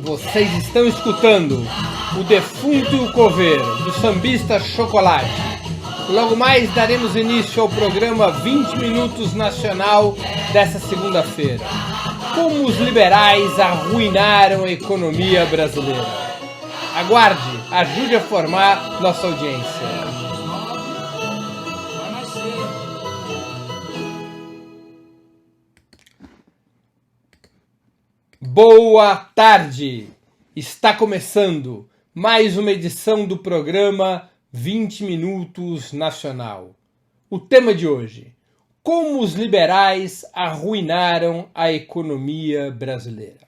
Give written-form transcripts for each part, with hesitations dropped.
Vocês estão escutando O Defunto e o Coveiro, do sambista Chocolate. Logo mais daremos início ao programa 20 Minutos Nacional dessa segunda-feira. Como os liberais arruinaram a economia brasileira. Aguarde, ajude a formar nossa audiência. Boa tarde! Está começando mais uma edição do programa 20 Minutos Nacional. O tema de hoje: como os liberais arruinaram a economia brasileira.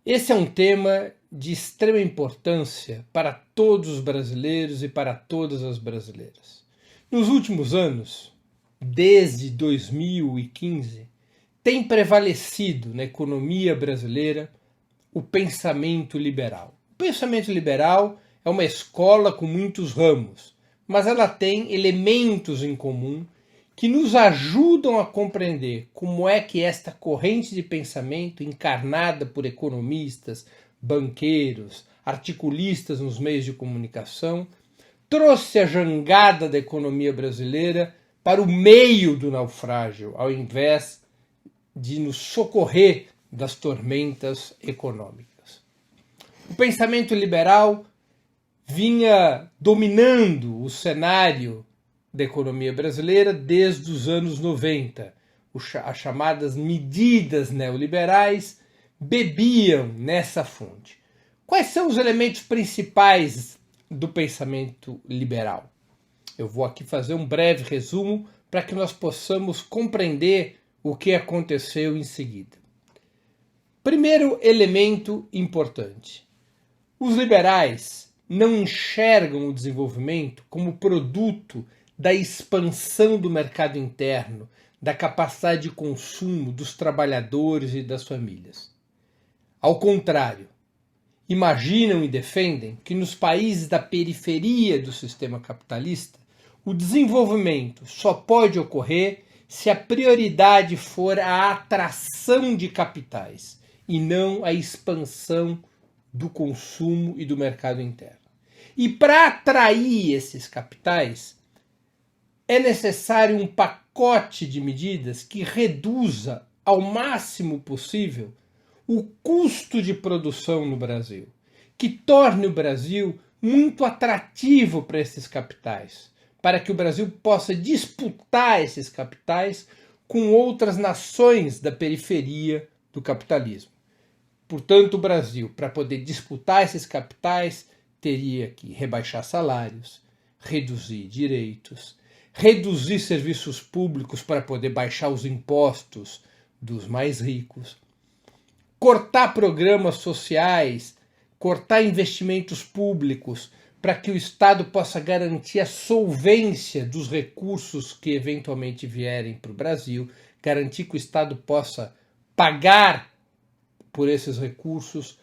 Esse é um tema de extrema importância para todos os brasileiros e para todas as brasileiras. Nos últimos anos, desde 2015, tem prevalecido na economia brasileira o pensamento liberal. O pensamento liberal é uma escola com muitos ramos, mas ela tem elementos em comum que nos ajudam a compreender como é que esta corrente de pensamento, encarnada por economistas, banqueiros, articulistas nos meios de comunicação, trouxe a jangada da economia brasileira para o meio do naufrágio, ao invés de nos socorrer das tormentas econômicas. O pensamento liberal vinha dominando o cenário da economia brasileira desde os anos 90. As chamadas medidas neoliberais bebiam nessa fonte. Quais são os elementos principais do pensamento liberal? Eu vou aqui fazer um breve resumo para que nós possamos compreender o que aconteceu em seguida. Primeiro elemento importante: os liberais não enxergam o desenvolvimento como produto da expansão do mercado interno, da capacidade de consumo dos trabalhadores e das famílias. Ao contrário, imaginam e defendem que nos países da periferia do sistema capitalista, o desenvolvimento só pode ocorrer se a prioridade for a atração de capitais e não a expansão do consumo e do mercado interno. E para atrair esses capitais, é necessário um pacote de medidas que reduza ao máximo possível o custo de produção no Brasil, que torne o Brasil muito atrativo para esses capitais, para que o Brasil possa disputar esses capitais com outras nações da periferia do capitalismo. Portanto, o Brasil, para poder disputar esses capitais, teria que rebaixar salários, reduzir direitos, reduzir serviços públicos para poder baixar os impostos dos mais ricos, cortar programas sociais, cortar investimentos públicos, para que o Estado possa garantir a solvência dos recursos que eventualmente vierem para o Brasil, garantir que o Estado possa pagar por esses recursos,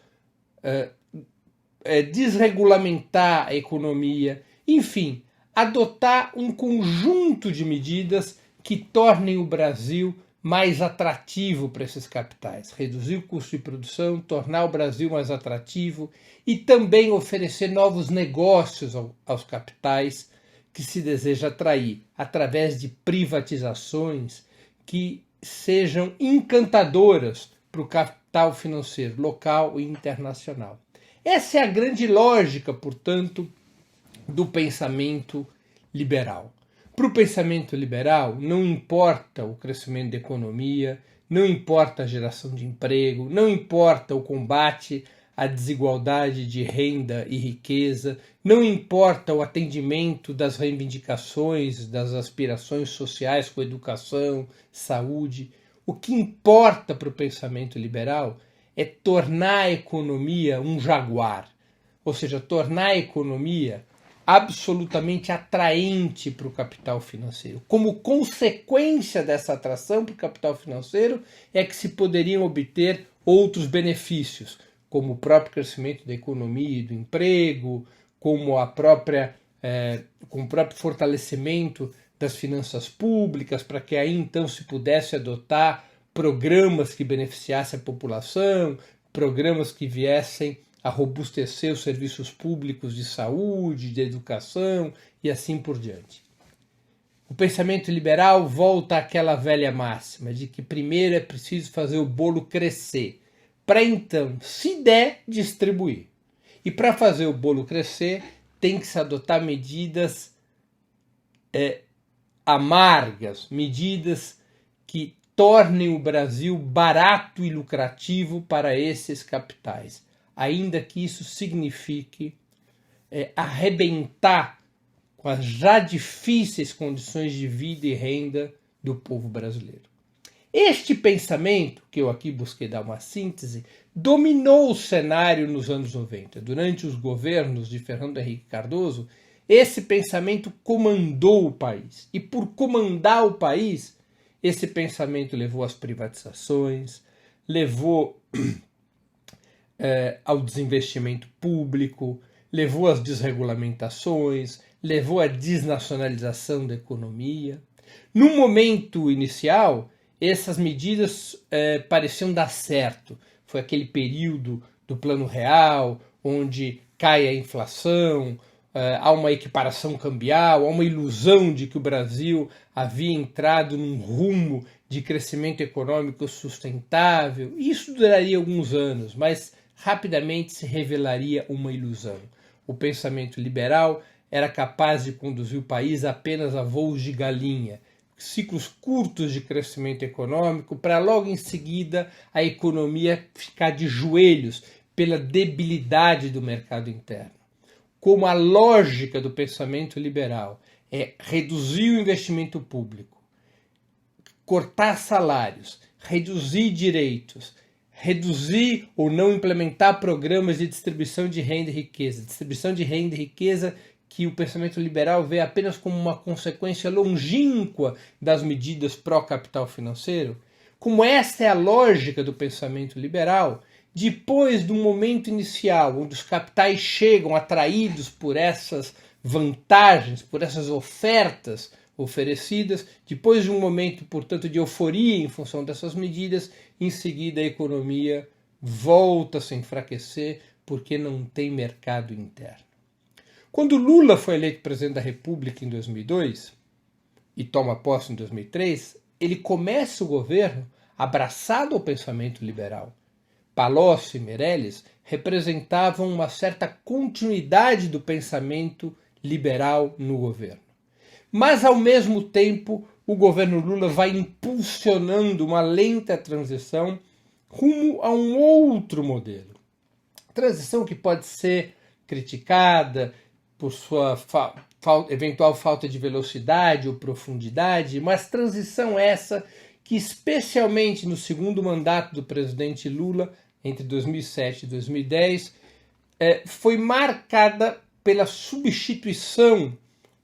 desregulamentar a economia, enfim, adotar um conjunto de medidas que tornem o Brasil mais atrativo para esses capitais, reduzir o custo de produção, tornar o Brasil mais atrativo e também oferecer novos negócios aos capitais que se deseja atrair através de privatizações que sejam encantadoras para o capital financeiro local e internacional. Essa é a grande lógica, portanto, do pensamento liberal. Para o pensamento liberal, não importa o crescimento da economia, não importa a geração de emprego, não importa o combate à desigualdade de renda e riqueza, não importa o atendimento das reivindicações, das aspirações sociais com educação, saúde. O que importa para o pensamento liberal é tornar a economia um jaguar, ou seja, tornar a economia absolutamente atraente para o capital financeiro. Como consequência dessa atração para o capital financeiro é que se poderiam obter outros benefícios, como o próprio crescimento da economia e do emprego, como o próprio fortalecimento das finanças públicas, para que aí então se pudesse adotar programas que beneficiassem a população, programas que viessem a robustecer os serviços públicos de saúde, de educação e assim por diante. O pensamento liberal volta àquela velha máxima de que primeiro é preciso fazer o bolo crescer, para então, se der, distribuir. E para fazer o bolo crescer, tem que se adotar medidas amargas, medidas que tornem o Brasil barato e lucrativo para esses capitais, ainda que isso signifique arrebentar com as já difíceis condições de vida e renda do povo brasileiro. Este pensamento, que eu aqui busquei dar uma síntese, dominou o cenário nos anos 90. Durante os governos de Fernando Henrique Cardoso, esse pensamento comandou o país. E por comandar o país, esse pensamento levou às privatizações, levou ao desinvestimento público, levou às desregulamentações, levou à desnacionalização da economia. No momento inicial, essas medidas pareciam dar certo. Foi aquele período do Plano Real, onde cai a inflação, há uma equiparação cambial, há uma ilusão de que o Brasil havia entrado num rumo de crescimento econômico sustentável. Isso duraria alguns anos, mas rapidamente se revelaria uma ilusão. O pensamento liberal era capaz de conduzir o país apenas a voos de galinha, ciclos curtos de crescimento econômico, para logo em seguida a economia ficar de joelhos pela debilidade do mercado interno. Como a lógica do pensamento liberal é reduzir o investimento público, cortar salários, reduzir direitos, reduzir ou não implementar programas de distribuição de renda e riqueza. Distribuição de renda e riqueza que o pensamento liberal vê apenas como uma consequência longínqua das medidas pró-capital financeiro. Como essa é a lógica do pensamento liberal, depois do momento inicial, onde os capitais chegam atraídos por essas vantagens, por essas ofertas oferecidas, depois de um momento, portanto, de euforia em função dessas medidas, em seguida a economia volta a se enfraquecer porque não tem mercado interno. Quando Lula foi eleito presidente da República em 2002 e toma posse em 2003, ele começa o governo abraçado ao pensamento liberal. Palocci e Meirelles representavam uma certa continuidade do pensamento liberal no governo. Mas, ao mesmo tempo, o governo Lula vai impulsionando uma lenta transição rumo a um outro modelo. Transição que pode ser criticada por sua eventual falta de velocidade ou profundidade, mas transição essa que, especialmente no segundo mandato do presidente Lula, entre 2007 e 2010, foi marcada pela substituição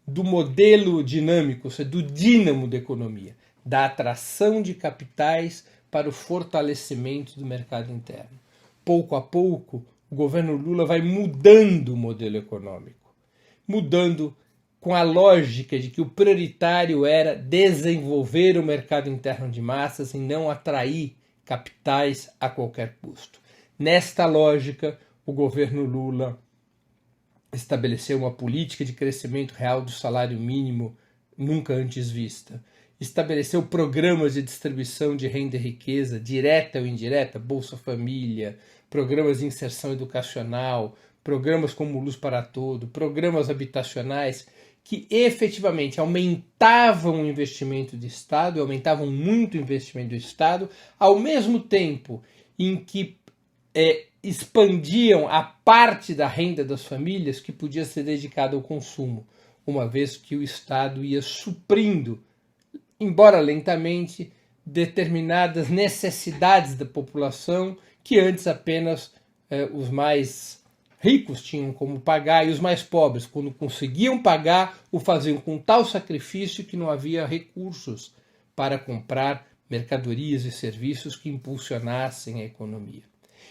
do modelo dinâmico, ou seja, do dínamo da economia, da atração de capitais para o fortalecimento do mercado interno. Pouco a pouco, o governo Lula vai mudando o modelo econômico, mudando com a lógica de que o prioritário era desenvolver o mercado interno de massas e não atrair capitais a qualquer custo. Nesta lógica, o governo Lula estabeleceu uma política de crescimento real do salário mínimo nunca antes vista. Estabeleceu programas de distribuição de renda e riqueza, direta ou indireta, Bolsa Família, programas de inserção educacional, programas como Luz para Todo, programas habitacionais, que efetivamente aumentavam o investimento do Estado, aumentavam muito o investimento do Estado, ao mesmo tempo em que expandiam a parte da renda das famílias que podia ser dedicada ao consumo, uma vez que o Estado ia suprindo, embora lentamente, determinadas necessidades da população que antes apenas os mais ricos tinham como pagar, e os mais pobres, quando conseguiam pagar, o faziam com tal sacrifício que não havia recursos para comprar mercadorias e serviços que impulsionassem a economia.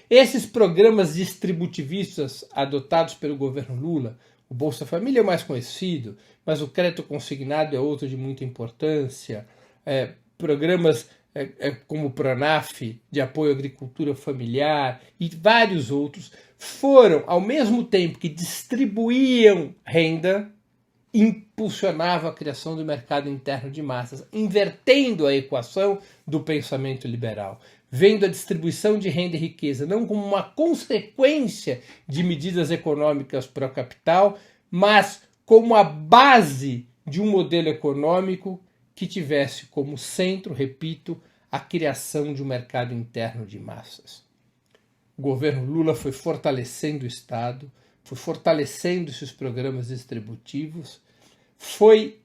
Esses programas distributivistas adotados pelo governo Lula, o Bolsa Família é o mais conhecido, mas o crédito consignado é outro de muita importância, programas como o Pronaf, de apoio à agricultura familiar, e vários outros, foram, ao mesmo tempo que distribuíam renda, impulsionavam a criação do mercado interno de massas, invertendo a equação do pensamento liberal, vendo a distribuição de renda e riqueza não como uma consequência de medidas econômicas para o capital, mas como a base de um modelo econômico que tivesse como centro, repito, a criação de um mercado interno de massas. O governo Lula foi fortalecendo o Estado, foi fortalecendo esses programas distributivos, foi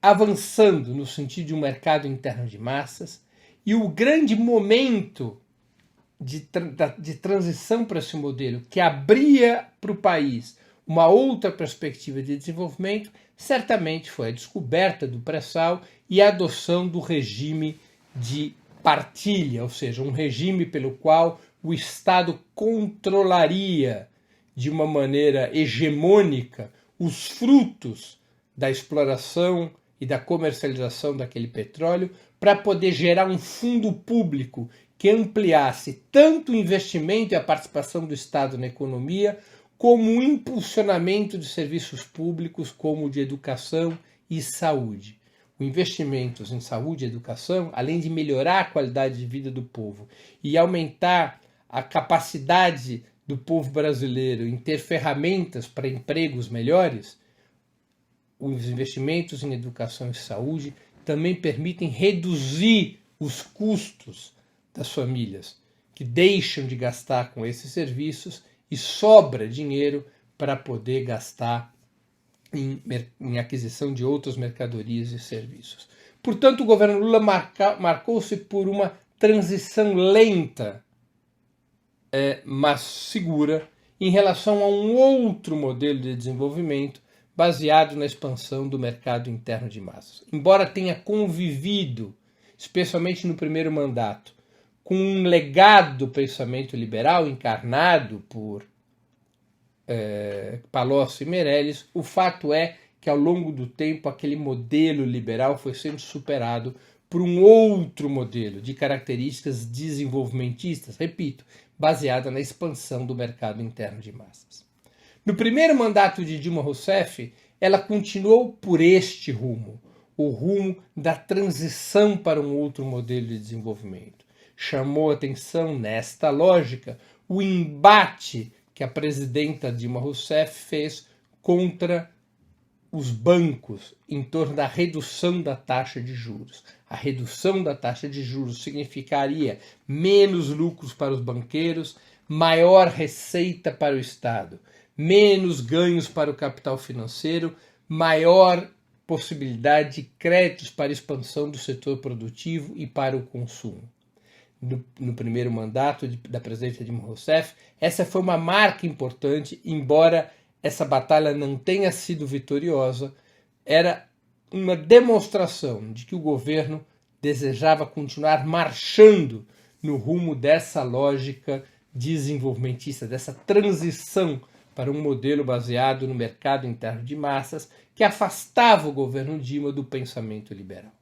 avançando no sentido de um mercado interno de massas, e o grande momento de transição para esse modelo, que abria para o país uma outra perspectiva de desenvolvimento, certamente foi a descoberta do pré-sal e a adoção do regime de partilha, ou seja, um regime pelo qual o Estado controlaria de uma maneira hegemônica os frutos da exploração e da comercialização daquele petróleo para poder gerar um fundo público que ampliasse tanto o investimento e a participação do Estado na economia, como o impulsionamento de serviços públicos como de educação e saúde. O investimentos em saúde e educação, além de melhorar a qualidade de vida do povo e aumentar a capacidade do povo brasileiro em ter ferramentas para empregos melhores, os investimentos em educação e saúde também permitem reduzir os custos das famílias, que deixam de gastar com esses serviços e sobra dinheiro para poder gastar em aquisição de outras mercadorias e serviços. Portanto, o governo Lula marcou-se por uma transição lenta, mas segura, em relação a um outro modelo de desenvolvimento baseado na expansão do mercado interno de massas. Embora tenha convivido, especialmente no primeiro mandato, com um legado do pensamento liberal encarnado por Palocci e Meirelles, o fato é que ao longo do tempo aquele modelo liberal foi sendo superado por um outro modelo de características desenvolvimentistas, repito, baseada na expansão do mercado interno de massas. No primeiro mandato de Dilma Rousseff, ela continuou por este rumo, o rumo da transição para um outro modelo de desenvolvimento. Chamou atenção nesta lógica o embate que a presidenta Dilma Rousseff fez contra os bancos em torno da redução da taxa de juros. A redução da taxa de juros significaria menos lucros para os banqueiros, maior receita para o Estado, menos ganhos para o capital financeiro, maior possibilidade de créditos para a expansão do setor produtivo e para o consumo. No primeiro mandato da presidenta Dilma Rousseff, essa foi uma marca importante, embora essa batalha não tenha sido vitoriosa, era uma demonstração de que o governo desejava continuar marchando no rumo dessa lógica desenvolvimentista, dessa transição para um modelo baseado no mercado interno de massas que afastava o governo Dilma do pensamento liberal.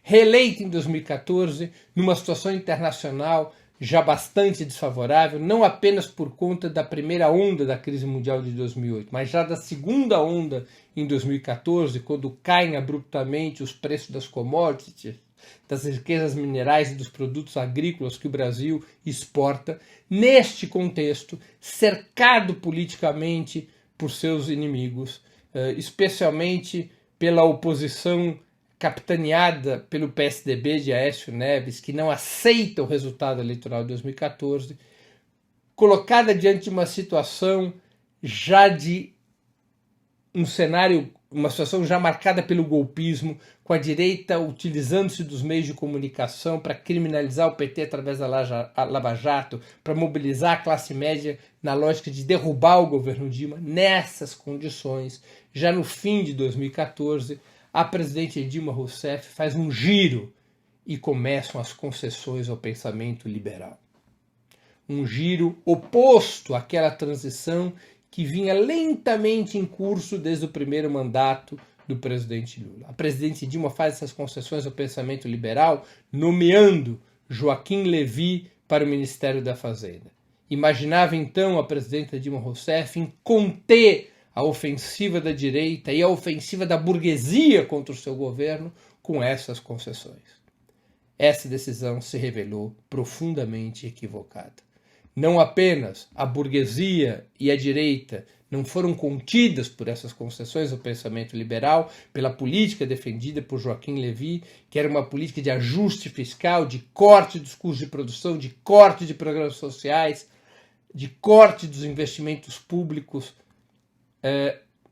Reeleita em 2014, numa situação internacional já bastante desfavorável, não apenas por conta da primeira onda da crise mundial de 2008, mas já da segunda onda em 2014, quando caem abruptamente os preços das commodities, das riquezas minerais e dos produtos agrícolas que o Brasil exporta, neste contexto, cercado politicamente por seus inimigos, especialmente pela oposição capitaneada pelo PSDB de Aécio Neves, que não aceita o resultado eleitoral de 2014, colocada diante de uma situação já de um cenário, uma situação já marcada pelo golpismo, com a direita utilizando-se dos meios de comunicação para criminalizar o PT através da Lava Jato, para mobilizar a classe média na lógica de derrubar o governo Dilma. Nessas condições, já no fim de 2014, a presidente Dilma Rousseff faz um giro e começam as concessões ao pensamento liberal. Um giro oposto àquela transição que vinha lentamente em curso desde o primeiro mandato do presidente Lula. A presidente Dilma faz essas concessões ao pensamento liberal, nomeando Joaquim Levy para o Ministério da Fazenda. Imaginava então a presidenta Dilma Rousseff em conter a ofensiva da direita e a ofensiva da burguesia contra o seu governo com essas concessões. Essa decisão se revelou profundamente equivocada. Não apenas a burguesia e a direita não foram contidas por essas concessões ao pensamento liberal, pela política defendida por Joaquim Levy, que era uma política de ajuste fiscal, de corte dos custos de produção, de corte de programas sociais, de corte dos investimentos públicos.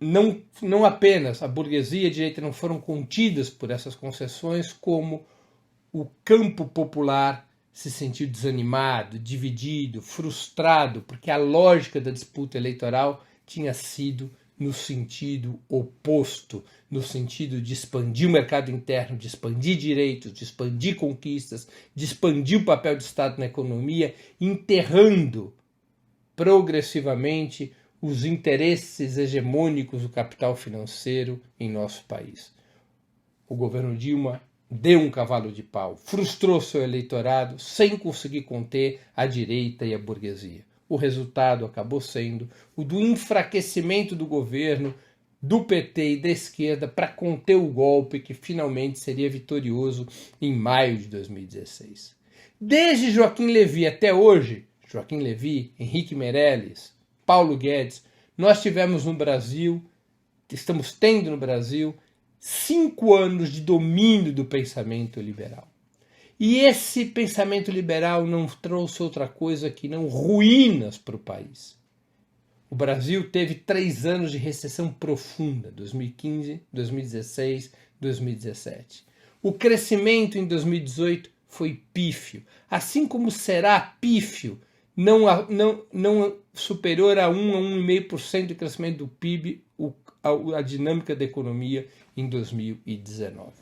Não apenas a burguesia e a direita não foram contidas por essas concessões, como o campo popular se sentiu desanimado, dividido, frustrado, porque a lógica da disputa eleitoral tinha sido no sentido oposto, no sentido de expandir o mercado interno, de expandir direitos, de expandir conquistas, de expandir o papel do Estado na economia, enterrando progressivamente os interesses hegemônicos do capital financeiro em nosso país. O governo Dilma deu um cavalo de pau, frustrou seu eleitorado sem conseguir conter a direita e a burguesia. O resultado acabou sendo o do enfraquecimento do governo, do PT e da esquerda para conter o golpe que finalmente seria vitorioso em maio de 2016. Desde Joaquim Levy até hoje, Joaquim Levy, Henrique Meirelles, Paulo Guedes, nós tivemos no Brasil, estamos tendo no Brasil, 5 anos de domínio do pensamento liberal. E esse pensamento liberal não trouxe outra coisa que não ruínas para o país. O Brasil teve 3 anos de recessão profunda, 2015, 2016, 2017. O crescimento em 2018 foi pífio, assim como será pífio, não superior a 1 a 1,5% de crescimento do PIB, a dinâmica da economia em 2019.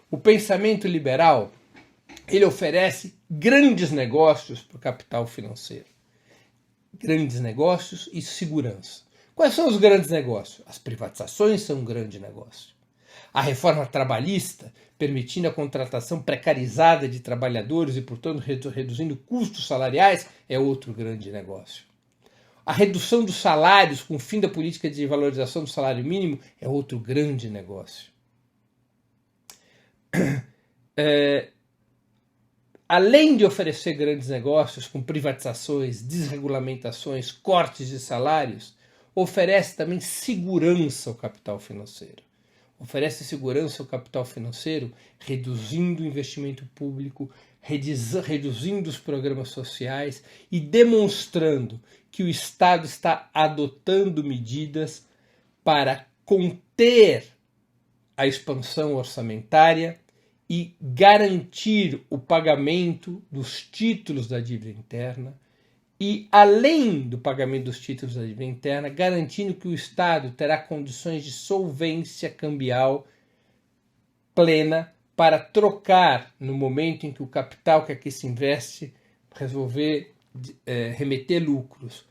O pensamento liberal, ele oferece grandes negócios para o capital financeiro. Grandes negócios e segurança. Quais são os grandes negócios? As privatizações são um grande negócio. A reforma trabalhista, permitindo a contratação precarizada de trabalhadores e, portanto, reduzindo custos salariais, é outro grande negócio. A redução dos salários com o fim da política de valorização do salário mínimo é outro grande negócio. Além de oferecer grandes negócios com privatizações, desregulamentações, cortes de salários, oferece também segurança ao capital financeiro. Oferece segurança ao capital financeiro reduzindo o investimento público, reduzindo os programas sociais e demonstrando que o Estado está adotando medidas para conter a expansão orçamentária e garantir o pagamento dos títulos da dívida interna e, além do pagamento dos títulos da dívida interna, garantindo que o Estado terá condições de solvência cambial plena para trocar, no momento em que o capital que aqui se investe resolver remeter lucros.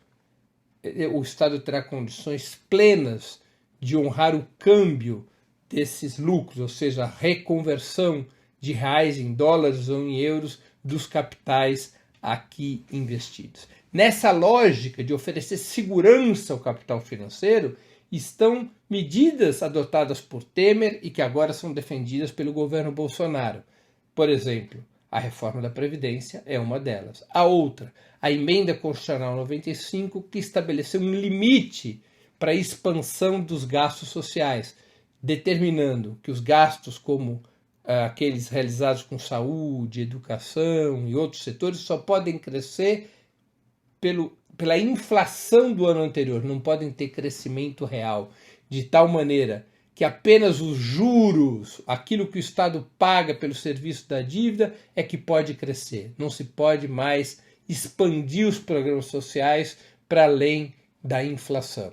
O Estado terá condições plenas de honrar o câmbio desses lucros, ou seja, a reconversão de reais em dólares ou em euros dos capitais aqui investidos. Nessa lógica de oferecer segurança ao capital financeiro, estão medidas adotadas por Temer e que agora são defendidas pelo governo Bolsonaro. Por exemplo, a reforma da Previdência é uma delas. A outra, a emenda constitucional 95, que estabeleceu um limite para a expansão dos gastos sociais, determinando que os gastos como aqueles realizados com saúde, educação e outros setores só podem crescer pela inflação do ano anterior, não podem ter crescimento real, de tal maneira que apenas os juros, aquilo que o Estado paga pelo serviço da dívida, é que pode crescer. Não se pode mais expandir os programas sociais para além da inflação,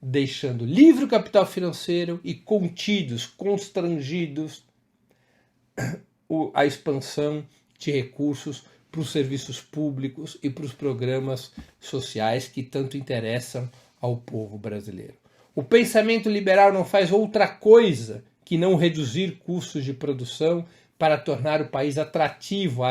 deixando livre o capital financeiro e contidos, constrangidos a expansão de recursos para os serviços públicos e para os programas sociais que tanto interessam ao povo brasileiro. O pensamento liberal não faz outra coisa que não reduzir custos de produção para tornar o país atrativo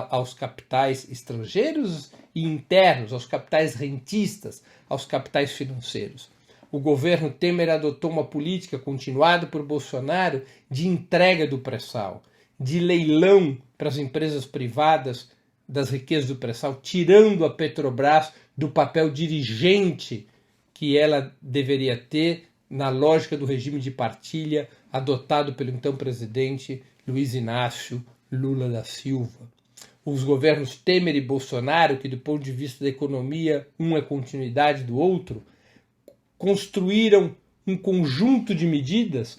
aos capitais estrangeiros e internos, aos capitais rentistas, aos capitais financeiros. O governo Temer adotou uma política continuada por Bolsonaro de entrega do pré-sal, de leilão para as empresas privadas das riquezas do pré-sal, tirando a Petrobras do papel dirigente que ela deveria ter na lógica do regime de partilha adotado pelo então presidente Luiz Inácio Lula da Silva. Os governos Temer e Bolsonaro, que do ponto de vista da economia, um é continuidade do outro, construíram um conjunto de medidas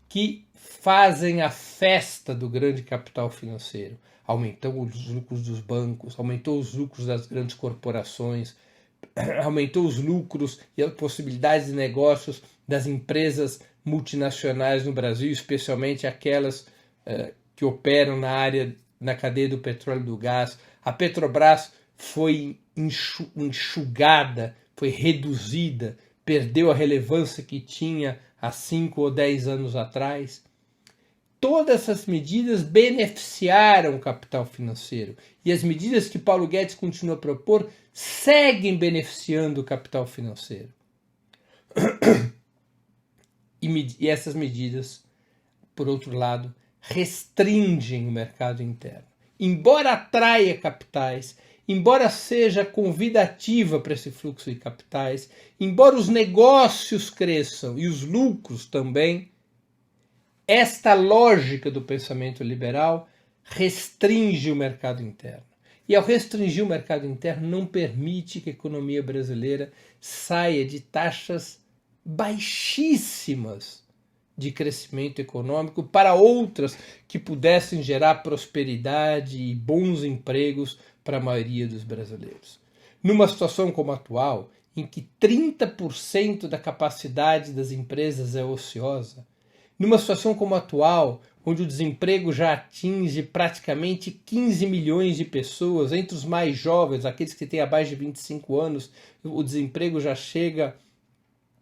que fazem a festa do grande capital financeiro. Aumentou os lucros dos bancos, aumentou os lucros das grandes corporações, aumentou os lucros e as possibilidades de negócios das empresas multinacionais no Brasil, especialmente aquelas que operam na cadeia do petróleo e do gás. A Petrobras foi enxugada, foi reduzida, perdeu a relevância que tinha há 5 ou 10 anos atrás. Todas essas medidas beneficiaram o capital financeiro. E as medidas que Paulo Guedes continua a propor seguem beneficiando o capital financeiro. E essas medidas, por outro lado, restringem o mercado interno. Embora atraia capitais, embora seja convidativa para esse fluxo de capitais, embora os negócios cresçam e os lucros também, esta lógica do pensamento liberal restringe o mercado interno. E ao restringir o mercado interno, não permite que a economia brasileira saia de taxas baixíssimas de crescimento econômico para outras que pudessem gerar prosperidade e bons empregos para a maioria dos brasileiros. Numa situação como a atual, em que 30% da capacidade das empresas é ociosa, numa situação como a atual, onde o desemprego já atinge praticamente 15 milhões de pessoas, entre os mais jovens, aqueles que têm abaixo de 25 anos, o desemprego já chega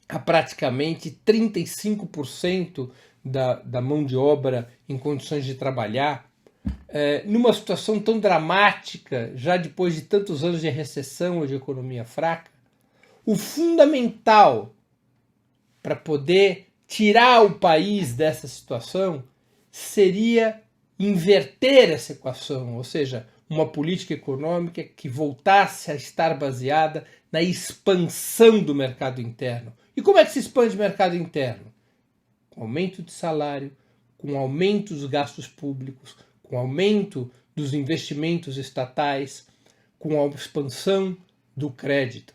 a praticamente 35% da mão de obra em condições de trabalhar. Numa situação tão dramática, já depois de tantos anos de recessão ou de economia fraca, o fundamental para poder tirar o país dessa situação seria inverter essa equação, ou seja, uma política econômica que voltasse a estar baseada na expansão do mercado interno. E como é que se expande o mercado interno? Com aumento de salário, com aumento dos gastos públicos, com aumento dos investimentos estatais, com a expansão do crédito,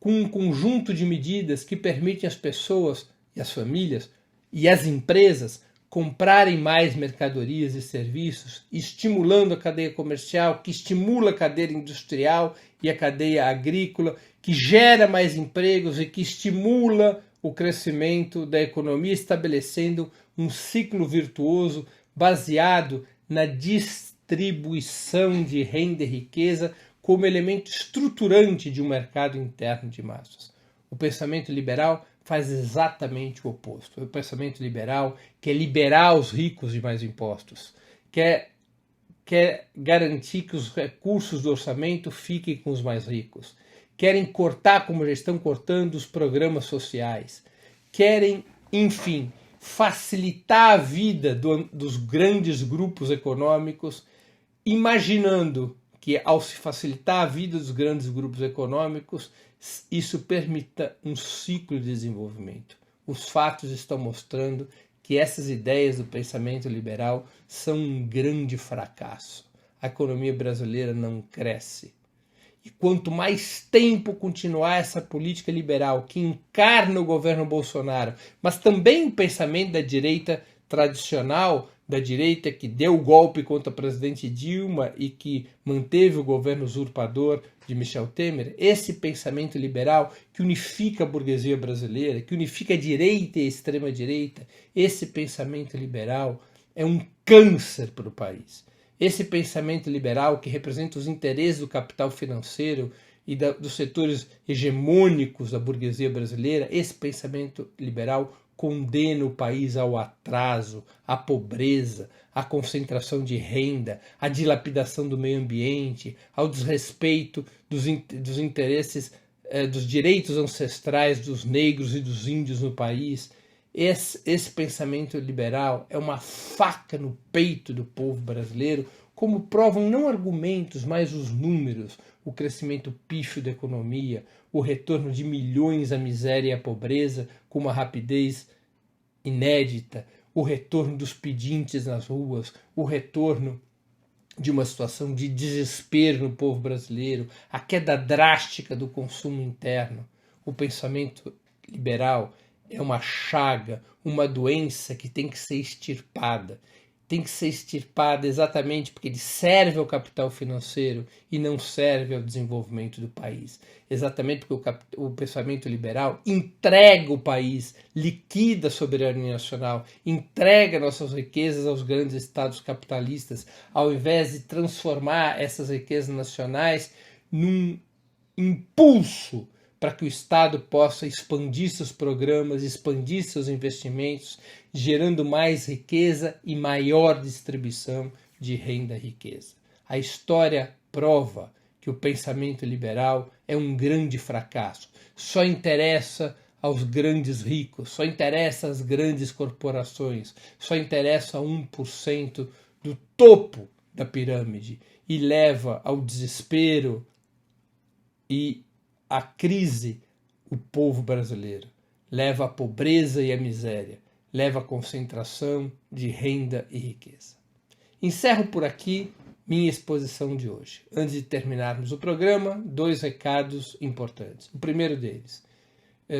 com um conjunto de medidas que permitem às pessoas e as famílias e as empresas comprarem mais mercadorias e serviços, estimulando a cadeia comercial, que estimula a cadeia industrial e a cadeia agrícola, que gera mais empregos e que estimula o crescimento da economia, estabelecendo um ciclo virtuoso baseado na distribuição de renda e riqueza como elemento estruturante de um mercado interno de massas. O pensamento liberal faz exatamente o oposto. O pensamento liberal quer liberar os ricos de mais impostos, quer garantir que os recursos do orçamento fiquem com os mais ricos, querem cortar, como já estão cortando, os programas sociais, querem, enfim, facilitar a vida dos grandes grupos econômicos, imaginando que, ao se facilitar a vida dos grandes grupos econômicos, isso permita um ciclo de desenvolvimento. Os fatos estão mostrando que essas ideias do pensamento liberal são um grande fracasso. A economia brasileira não cresce. E quanto mais tempo continuar essa política liberal que encarna o governo Bolsonaro, mas também o pensamento da direita tradicional, da direita que deu o golpe contra a presidente Dilma e que manteve o governo usurpador de Michel Temer, esse pensamento liberal que unifica a burguesia brasileira, que unifica a direita e a extrema-direita, esse pensamento liberal é um câncer para o país. Esse pensamento liberal que representa os interesses do capital financeiro e dos setores hegemônicos da burguesia brasileira, esse pensamento liberal condena o país ao atraso, à pobreza, à concentração de renda, à dilapidação do meio ambiente, ao desrespeito dos interesses, dos direitos ancestrais dos negros e dos índios no país. Esse pensamento liberal é uma faca no peito do povo brasileiro, como provam não argumentos, mas os números, o crescimento pífio da economia, o retorno de milhões à miséria e à pobreza com uma rapidez inédita, o retorno dos pedintes nas ruas, o retorno de uma situação de desespero no povo brasileiro, a queda drástica do consumo interno. O pensamento liberal é uma chaga, uma doença que tem que ser extirpada. Tem que ser extirpada exatamente porque ele serve ao capital financeiro e não serve ao desenvolvimento do país. Exatamente porque o pensamento liberal entrega o país, liquida a soberania nacional, entrega nossas riquezas aos grandes estados capitalistas, ao invés de transformar essas riquezas nacionais num impulso para que o Estado possa expandir seus programas, expandir seus investimentos, gerando mais riqueza e maior distribuição de renda e riqueza. A história prova que o pensamento liberal é um grande fracasso. Só interessa aos grandes ricos, só interessa às grandes corporações, só interessa a 1% do topo da pirâmide e leva ao desespero e a crise o povo brasileiro, leva à pobreza e à miséria, leva à concentração de renda e riqueza. Encerro por aqui minha exposição de hoje. Antes de terminarmos o programa, 2 recados importantes. O primeiro deles,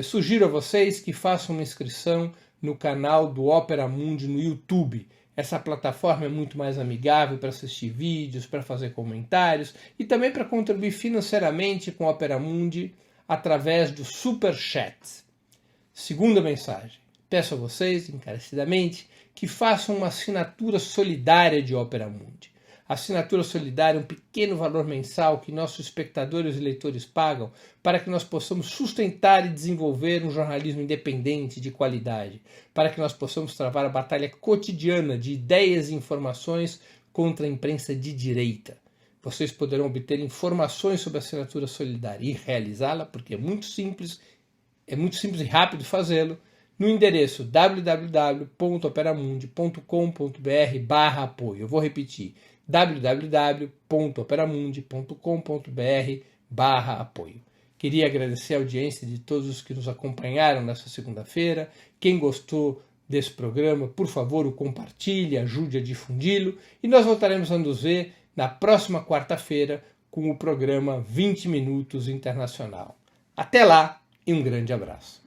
sugiro a vocês que façam uma inscrição no canal do Opera Mundi no YouTube. Essa plataforma é muito mais amigável para assistir vídeos, para fazer comentários e também para contribuir financeiramente com o Opera Mundi através do Super Chat. Segunda mensagem. Peço a vocês, encarecidamente, que façam uma assinatura solidária de Opera Mundi. A assinatura solidária é um pequeno valor mensal que nossos espectadores e leitores pagam para que nós possamos sustentar e desenvolver um jornalismo independente de qualidade, para que nós possamos travar a batalha cotidiana de ideias e informações contra a imprensa de direita. Vocês poderão obter informações sobre a assinatura solidária e realizá-la, porque é muito simples e rápido fazê-lo, no endereço www.operamundi.com.br/apoio. Eu vou repetir, www.operamundi.com.br/apoio. Queria agradecer a audiência de todos os que nos acompanharam nessa segunda-feira. Quem gostou desse programa, por favor, o compartilhe, ajude a difundi-lo. E nós voltaremos a nos ver na próxima quarta-feira com o programa 20 Minutos Internacional. Até lá e um grande abraço.